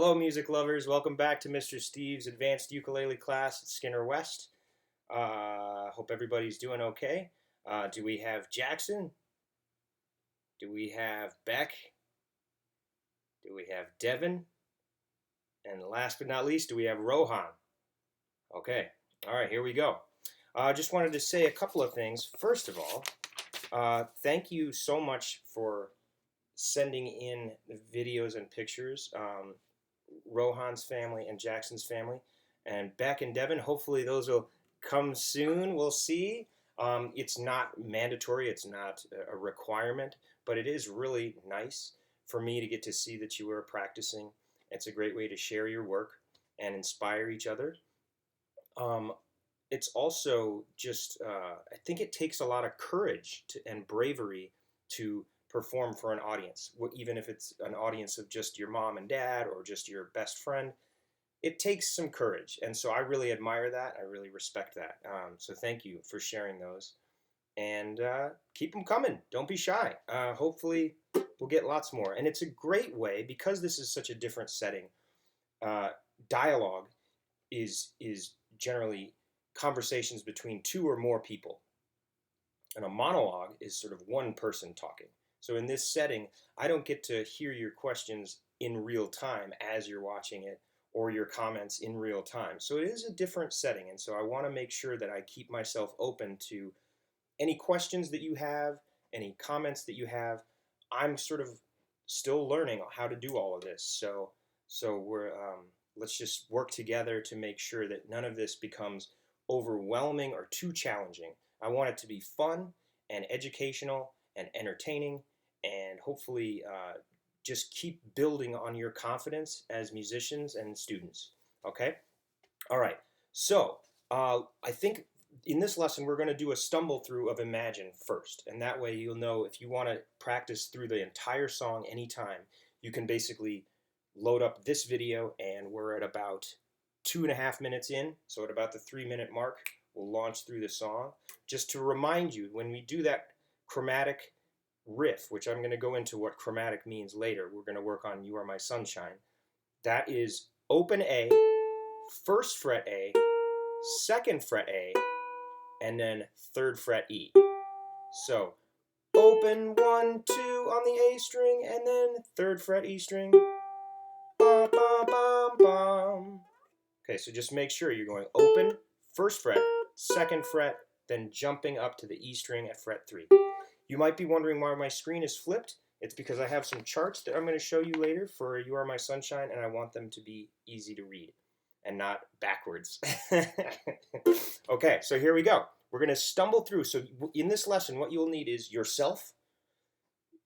Hello, music lovers. Welcome back to Mr. Steve's advanced ukulele class at Skinner West. Hope everybody's doing okay. Do we have Jackson? Do we have Beck? Do we have Devin? And last but not least, do we have Rohan? Okay. All right, here we go. Just wanted to say a couple of things. First of all, thank you so much for sending in the videos and pictures. Rohan's family and Jackson's family, and Beck and Devin. Hopefully those will come soon. We'll see. It's not mandatory. It's not a requirement, but it is really nice for me to get to see that you are practicing. It's a great way to share your work and inspire each other. It's also just, I think it takes a lot of courage and bravery to perform for an audience, even if it's an audience of just your mom and dad or just your best friend. It takes some courage, and so I really admire that. I really respect that. So thank you for sharing those, and keep them coming. Don't be shy. Hopefully we'll get lots more, and it's a great way, because this is such a different setting. Dialogue is generally conversations between two or more people, and a monologue is sort of one person talking. So in this setting, I don't get to hear your questions in real time as you're watching it, or your comments in real time. So it is a different setting, and so I want to make sure that I keep myself open to any questions that you have, any comments that you have. I'm sort of still learning how to do all of this, so we're let's just work together to make sure that none of this becomes overwhelming or too challenging. I want it to be fun and educational and entertaining, and hopefully just keep building on your confidence as musicians and students. Okay? All right. So I think in this lesson we're going to do a stumble through of Imagine first, and that way you'll know if you want to practice through the entire song anytime. You can basically load up this video, and we're at about 2.5 minutes in, so at about the 3-minute mark we'll launch through the song. Just to remind you, when we do that chromatic riff, which I'm going to go into what chromatic means later, we're going to work on You Are My Sunshine. That is open A, 1st fret A, 2nd fret A, and then 3rd fret E. So open 1, 2 on the A string, and then 3rd fret E string. Bum, bum, bum, bum. Okay, so just make sure you're going open, 1st fret, 2nd fret, then jumping up to the E string at fret 3. You might be wondering why my screen is flipped. It's because I have some charts that I'm going to show you later for You Are My Sunshine, and I want them to be easy to read and not backwards. Okay, so here we go. We're going to stumble through. So in this lesson, what you'll need is yourself,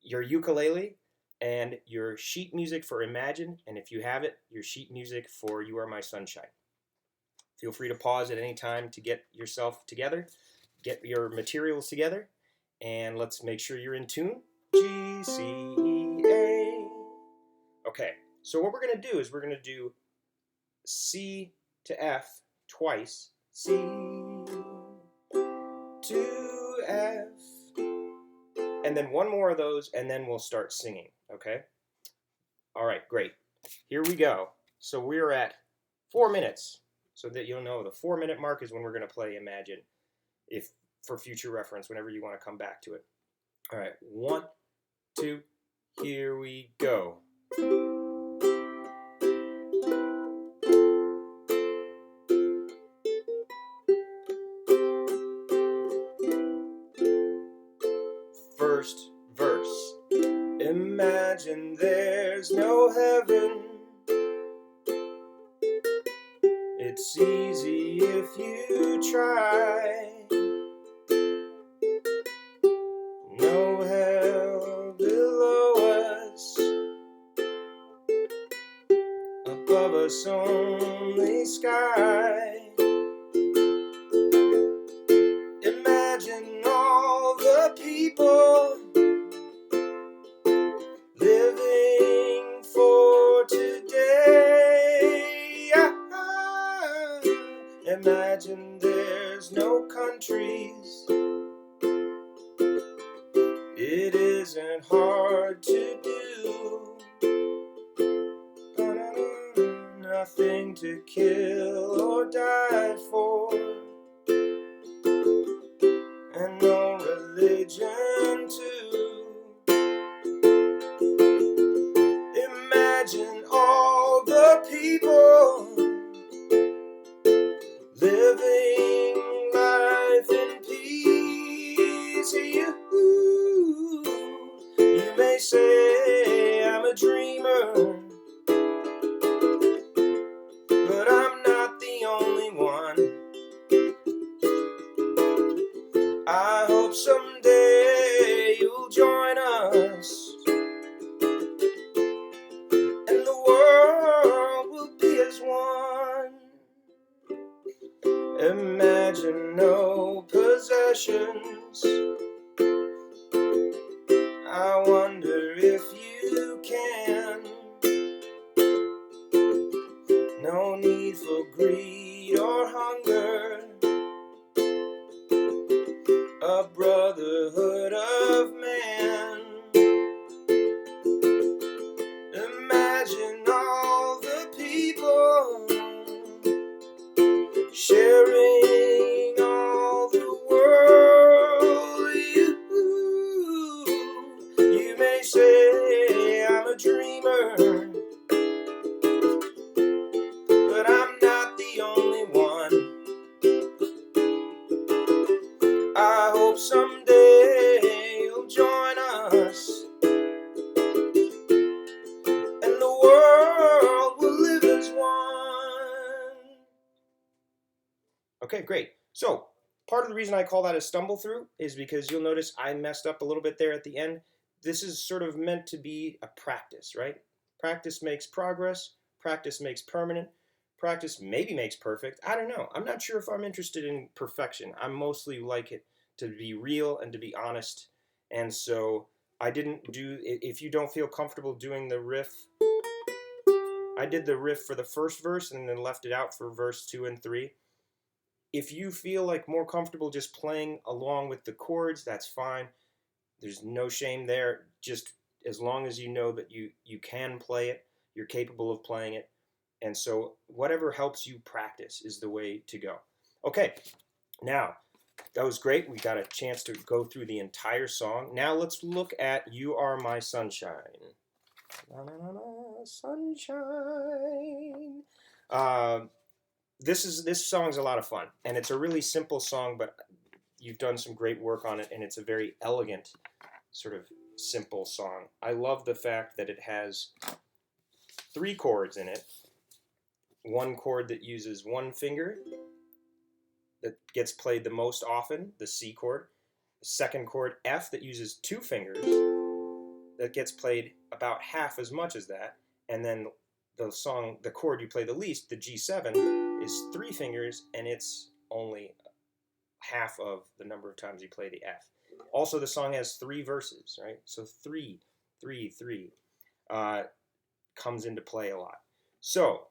your ukulele, and your sheet music for Imagine, and if you have it, your sheet music for You Are My Sunshine. Feel free to pause at any time to get yourself together, get your materials together, and let's make sure you're in tune. G, C, E, A. Okay, so what we're going to do is we're going to do C to F twice. C to F. And then one more of those, and then we'll start singing, okay? All right, great. Here we go. So we're at 4 minutes, so that you'll know the 4-minute mark is when we're going to play Imagine, if for future reference, whenever you want to come back to it. All right, 1, 2, here we go. First verse. Imagine there's no heaven. It's easy if you try. No hell below us, above us only sky. Imagine all the people living for today. Imagine there's no countries. It isn't hard to do. nothing to kill or die for, and no religion too. Imagine all the people living life in peace. You may say I'm a dreamer, but I'm not the only one. I hope someday you'll join us, and the world will be as one. Imagine no possessions. I wonder if you can. No need for greed or hunger. A brotherhood of man. Imagine all the people sharing all the world. You may say I'm a dreamer, but I'm not the only one. I hope someday you'll join us, and the world will live as one. Okay, great. So part of the reason I call that a stumble through is because you'll notice I messed up a little bit there at the end. This is sort of meant to be a practice, right? Practice makes progress. Practice makes permanent. Practice maybe makes perfect. I don't know. I'm not sure if I'm interested in perfection. I mostly like it to be real and to be honest. And so I didn't do, if you don't feel comfortable doing the riff, I did the riff for the first verse and then left it out for verse 2 and 3. If you feel like more comfortable just playing along with the chords, that's fine. There's no shame there. Just as long as you know that you can play it, you're capable of playing it. And so whatever helps you practice is the way to go. Okay, now that was great. We got a chance to go through the entire song. Now let's look at You Are My Sunshine. Na, na, na, na, sunshine. This song's a lot of fun, and it's a really simple song, but you've done some great work on it, and it's a very elegant, sort of simple song. I love the fact that it has 3 chords in it. One chord that uses one finger, that gets played the most often, the C chord. The second chord, F, that uses 2 fingers, that gets played about half as much as that. And then the chord you play the least, the G7, is 3 fingers, and it's only half of the number of times you play the F. Also, the song has 3 verses, right? So 3, 3, 3 comes into play a lot. So,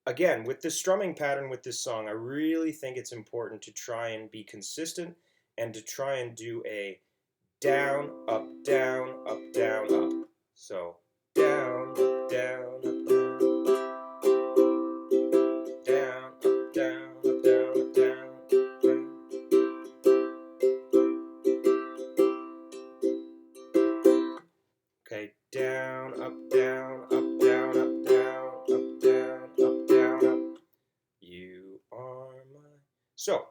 again, with this strumming pattern with this song, I really think it's important to try and be consistent and to try and do a down, up, down, up, down, up. So, down, up, down, up, down. Down, up, down, up, down, up, down, down. Okay, down, up, down, up, down, up, down, up, down, up, down, up. You are my... So,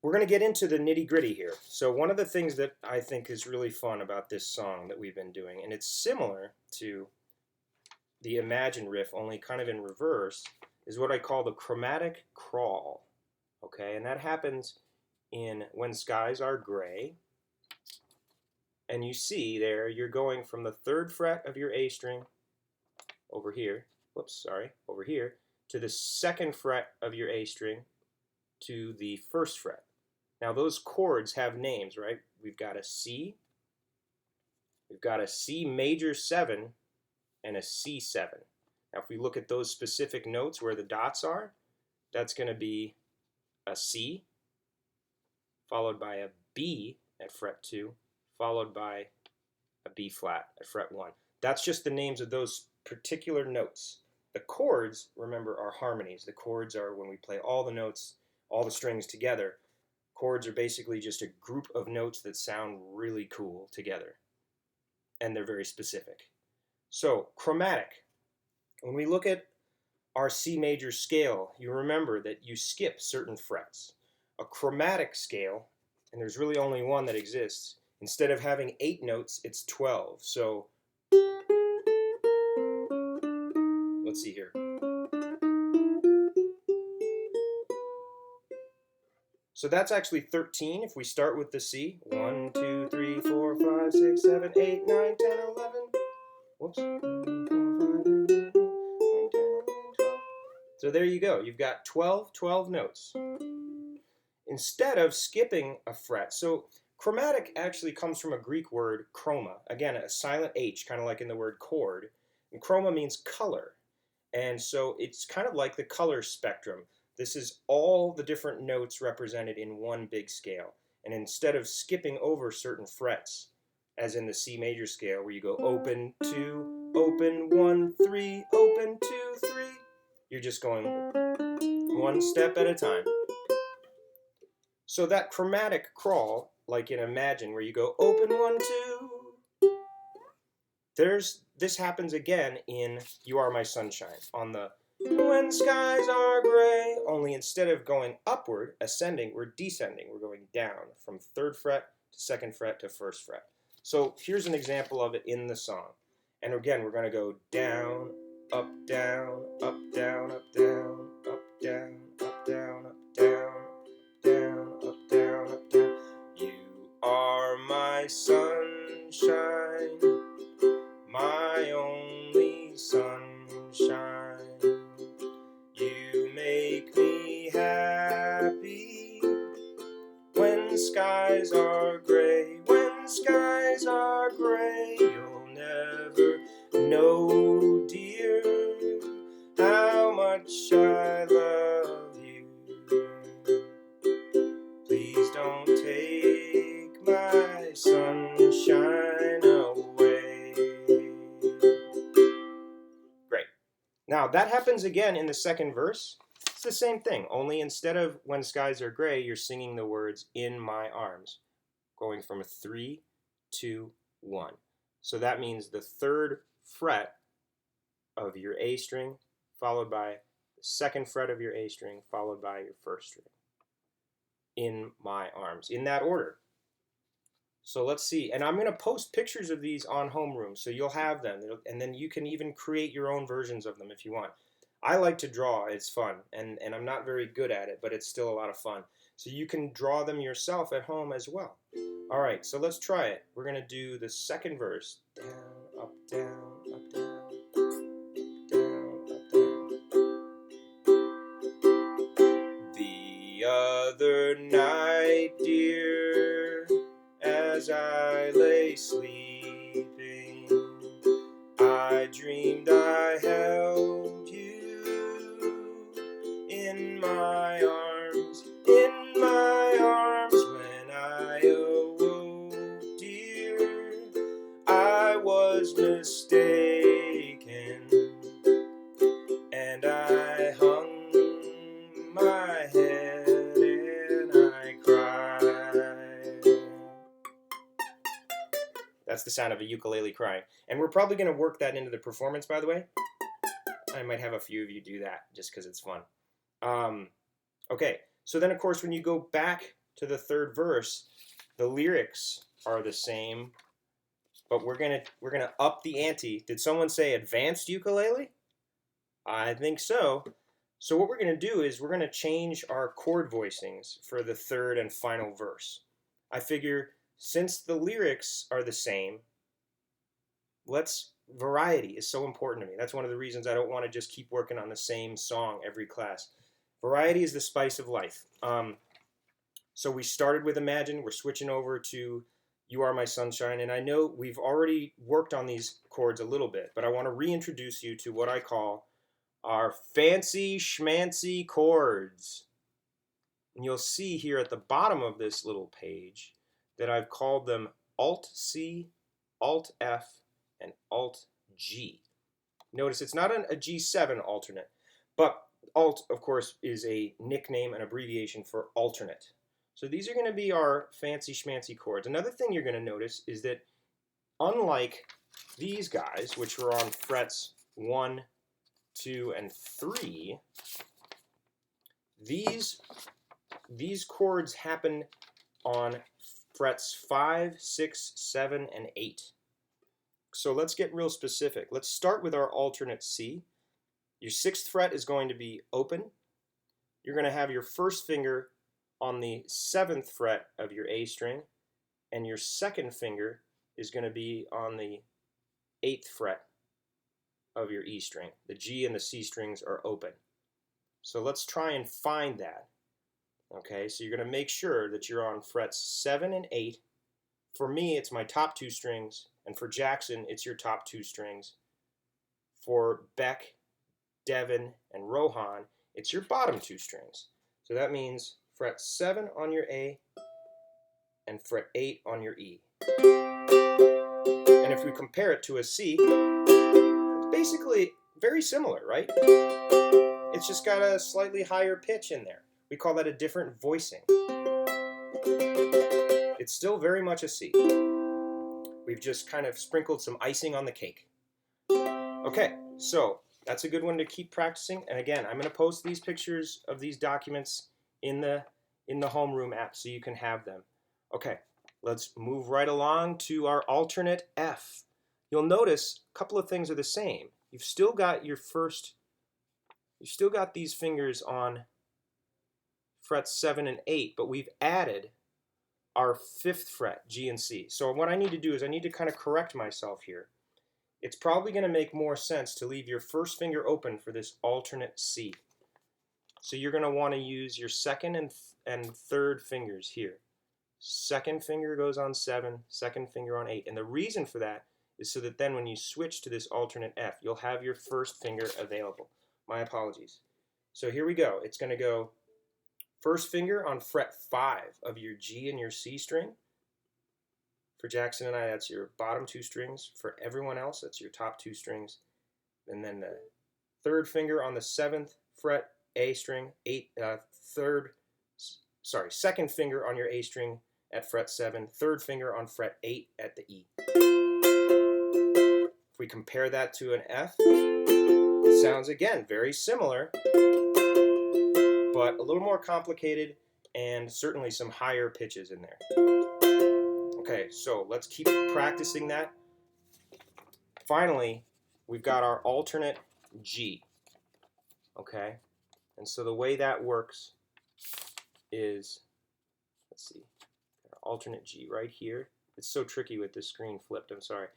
we're going to get into the nitty-gritty here. So one of the things that I think is really fun about this song that we've been doing, and it's similar to the Imagine riff, only kind of in reverse, is what I call the chromatic crawl. Okay, and that happens in When Skies Are Gray. And you see there, you're going from the 3rd fret of your A string over here, over here, to the 2nd fret of your A string to the 1st fret. Now those chords have names, right? We've got a C, we've got a C major 7, and a C7. Now if we look at those specific notes where the dots are, that's going to be a C, followed by a B at fret 2, followed by a B flat at fret 1. That's just the names of those particular notes. The chords, remember, are harmonies. The chords are when we play all the notes, all the strings together. Chords are basically just a group of notes that sound really cool together, and they're very specific. So, chromatic. When we look at our C major scale, you remember that you skip certain frets. A chromatic scale, and there's really only one that exists, instead of having 8 notes, it's 12. So, let's see here. So that's actually 13 if we start with the C. 1, 2, 3, 4, 5, 6, 7, 8, 9, 10, 11. Whoops. 1, 2, 3, 4, 5, 6, 7, 8, 9, 10, 11, 12. So there you go. You've got 12 notes. Instead of skipping a fret. So chromatic actually comes from a Greek word, chroma. Again, a silent H, kind of like in the word chord. And chroma means color. And so it's kind of like the color spectrum. This is all the different notes represented in one big scale. And instead of skipping over certain frets, as in the C major scale, where you go open, 2, open, 1, 3, open, 2, 3, you're just going one step at a time. So that chromatic crawl, like in Imagine, where you go open, 1, 2, this happens again in You Are My Sunshine on the When Skies Are Gray, only instead of going upward, ascending, we're descending. We're going down from 3rd fret to 2nd fret to 1st fret. So here's an example of it in the song. And again, we're going to go down, up, down, up, down, up, down, up, down, up, down, up, down, down, up, down, up, down. You are my sunshine, my only sunshine. You make me happy when skies are gray. When skies are gray, you'll never know, dear, how much I love you. Please don't take my sunshine away. Great. Now that happens again in the 2nd verse. It's the same thing, only instead of when skies are gray, you're singing the words in my arms, going from a 3, 2, 1. So that means the 3rd fret of your A string, followed by the 2nd fret of your A string, followed by your 1st string. In my arms, in that order. So let's see, and I'm going to post pictures of these on Homeroom, so you'll have them, and then you can even create your own versions of them if you want. I like to draw, it's fun, and I'm not very good at it, but it's still a lot of fun. So you can draw them yourself at home as well. Alright, so let's try it. We're going to do the 2nd verse. Down, up, down, up, down, down, up, down. The other night, dear, as I lay sleeping, I dreamed I held you in my arms, when I awoke, dear, I was mistaken, and I hung my head and I cried. That's the sound of a ukulele crying. And we're probably going to work that into the performance, by the way. I might have a few of you do that just because it's fun. Okay, so then of course when you go back to the 3rd verse, the lyrics are the same, but we're gonna up the ante. Did someone say advanced ukulele? I think so. So what we're gonna do is we're gonna change our chord voicings for the 3rd and final verse. I figure since the lyrics are the same, variety is so important to me. That's one of the reasons I don't want to just keep working on the same song every class. Variety is the spice of life. So we started with Imagine, we're switching over to You Are My Sunshine, and I know we've already worked on these chords a little bit, but I want to reintroduce you to what I call our fancy schmancy chords. And you'll see here at the bottom of this little page that I've called them Alt-C, Alt-F, and Alt-G. Notice it's not a G7 alternate, but alt, of course, is a nickname, an abbreviation for alternate. So these are going to be our fancy schmancy chords. Another thing you're going to notice is that unlike these guys, which are on frets 1, 2, and 3, these chords happen on frets 5, 6, 7, and 8. So let's get real specific. Let's start with our alternate C. Your 6th fret is going to be open. You're going to have your first finger on the 7th fret of your A string, and your second finger is going to be on the 8th fret of your E string. The G and the C strings are open. So let's try and find that. Okay, so you're going to make sure that you're on frets 7 and 8. For me, it's my top 2 strings, and for Jackson, it's your top 2 strings. For Beck, Devin, and Rohan, it's your bottom 2 strings. So that means fret 7 on your A and fret 8 on your E. And if we compare it to a C, it's basically very similar, right? It's just got a slightly higher pitch in there. We call that a different voicing. It's still very much a C. We've just kind of sprinkled some icing on the cake. Okay, so that's a good one to keep practicing. And again, I'm going to post these pictures of these documents in the Homeroom app so you can have them. Okay, let's move right along to our alternate F. You'll notice a couple of things are the same. You've still got these fingers on frets 7 and 8, but we've added our 5th fret, G and C. So what I need to do is I need to kind of correct myself here. It's probably going to make more sense to leave your first finger open for this alternate C. So you're going to want to use your 2nd and 3rd fingers here. 2nd finger goes on 7, 2nd finger on 8. And the reason for that is so that then when you switch to this alternate F, you'll have your first finger available. My apologies. So here we go. It's going to go first finger on fret 5 of your G and your C string. For Jackson and I, that's your bottom 2 strings. For everyone else, that's your top 2 strings. And then the 3rd finger on the 7th fret A string, 2nd finger on your A string at fret 7, 3rd finger on fret 8 at the E. If we compare that to an F, it sounds again very similar, but a little more complicated and certainly some higher pitches in there. Okay, so let's keep practicing that. Finally, we've got our alternate G. Okay, and so the way that works is, let's see, our alternate G right here. It's so tricky with this screen flipped, I'm sorry.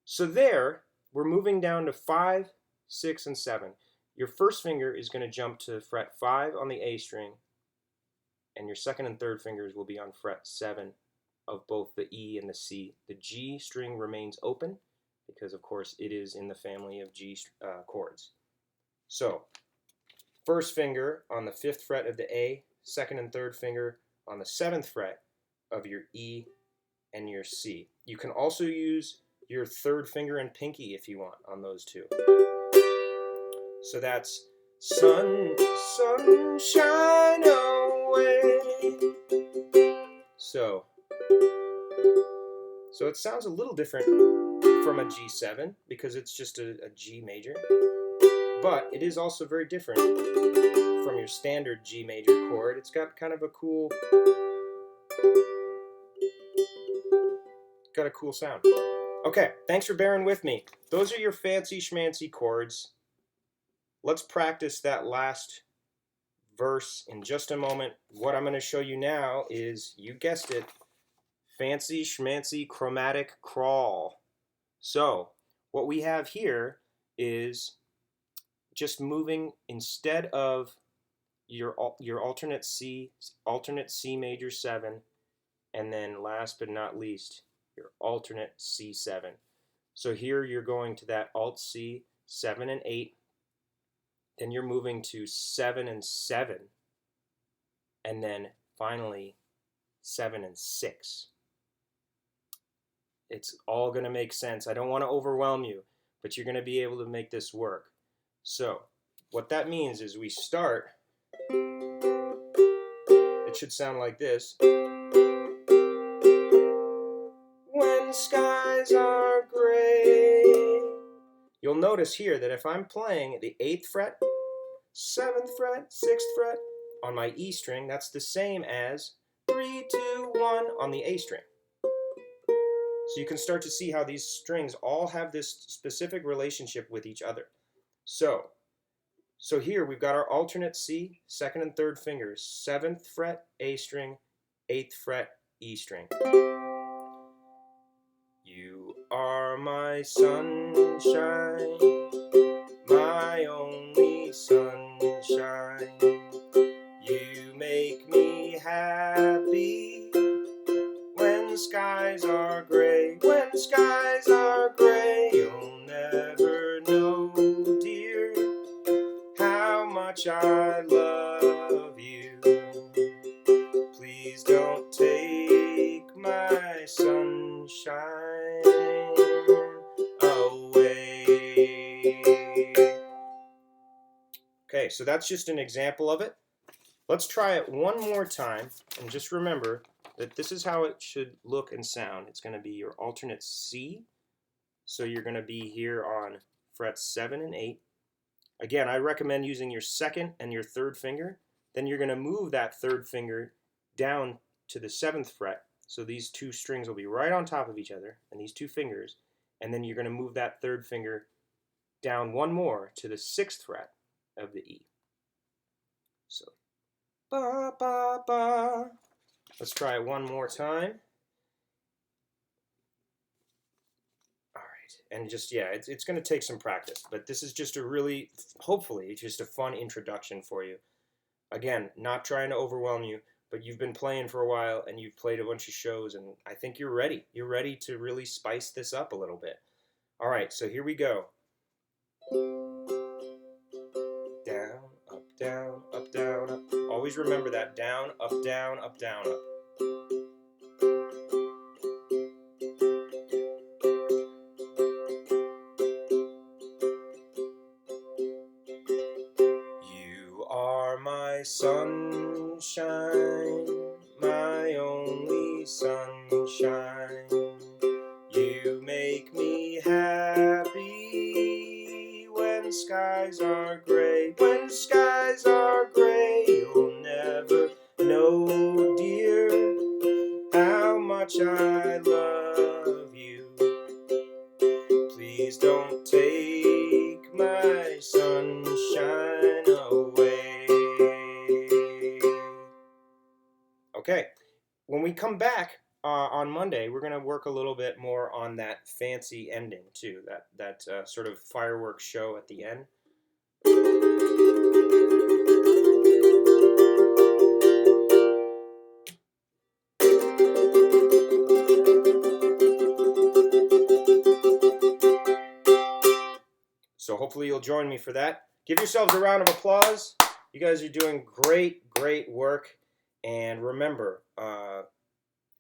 So there, we're moving down to 5, 6, and 7. Your first finger is going to jump to fret 5 on the A string, and your 2nd and 3rd fingers will be on fret 7 of both the E and the C. The G string remains open because, of course, it is in the family of G chords. So, first finger on the 5th fret of the A, 2nd and 3rd finger on the 7th fret of your E and your C. You can also use your 3rd finger and pinky if you want on those two. So that's sun, sunshine away. So it sounds a little different from a G7 because it's just a G major, but it is also very different from your standard G major chord. It's got kind of a cool sound. Okay, thanks for bearing with me. Those are your fancy schmancy chords. Let's practice that last verse in just a moment. What I'm going to show you now is, you guessed it, fancy schmancy chromatic crawl. So what we have here is just moving, instead of your alternate C major 7, and then last but not least your alternate C7. So here you're going to that alt C, 7 and 8, then you're moving to 7 and 7, and then finally 7 and 6. It's all going to make sense. I don't want to overwhelm you, but you're going to be able to make this work. So what that means is we start, it should sound like this. When skies are gray. You'll notice here that if I'm playing the 8th fret, 7th fret, 6th fret on my E string, that's the same as 3, 2, 1 on the A string. So you can start to see how these strings all have this specific relationship with each other. So here we've got our alternate C, 2nd and 3rd fingers, 7th fret A string, 8th fret E string. You are my sunshine, my only sunshine. You make me happy when skies are gray. When skies are gray, you'll never know, dear, how much I love you. Please don't take my sunshine away. Okay, so that's just an example of it. Let's try it one more time, and just remember that this is how it should look and sound. It's going to be your alternate C, so you're going to be here on frets 7 and 8. Again, I recommend using your 2nd and your 3rd finger. Then you're going to move that 3rd finger down to the 7th fret, so these two strings will be right on top of each other, and these two fingers, and then you're going to move that 3rd finger down one more to the 6th fret of the E. So, ba, ba, ba. Let's try it one more time. All right, and just, yeah, it's going to take some practice, but this is just a really, hopefully, just a fun introduction for you. Again, not trying to overwhelm you, but you've been playing for a while and you've played a bunch of shows, and I think you're ready. You're ready to really spice this up a little bit. All right, so here we go. Down, up, down, up, down, up. Always remember that. Down, up, down, up, down, up. You are my sunshine, my only sunshine. You make me happy when skies are gray. When skies are gray, you'll never know, dear, how much I love you. Please don't take my sunshine away. Okay, when we come back on Monday, we're going to work a little bit more on that fancy ending too, that sort of fireworks show at the end. So hopefully you'll join me for that. Give yourselves a round of applause. You guys are doing great, great work. And remember, I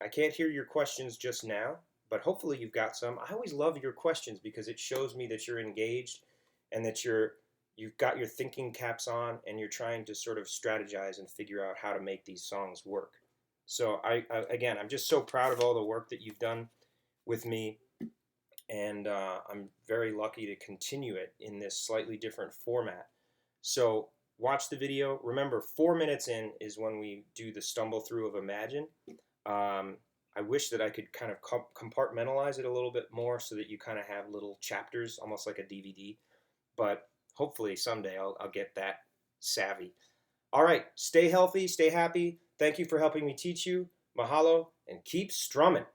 can't hear your questions just now, but hopefully you've got some. I always love your questions because it shows me that you're engaged and that you've got your thinking caps on and you're trying to sort of strategize and figure out how to make these songs work. So again, I'm just so proud of all the work that you've done with me, and I'm very lucky to continue it in this slightly different format. So watch the video. Remember, 4 minutes in is when we do the stumble through of Imagine. I wish that I could kind of compartmentalize it a little bit more so that you kind of have little chapters, almost like a DVD. But hopefully someday I'll get that savvy. All right, stay healthy, stay happy. Thank you for helping me teach you. Mahalo, and keep strumming.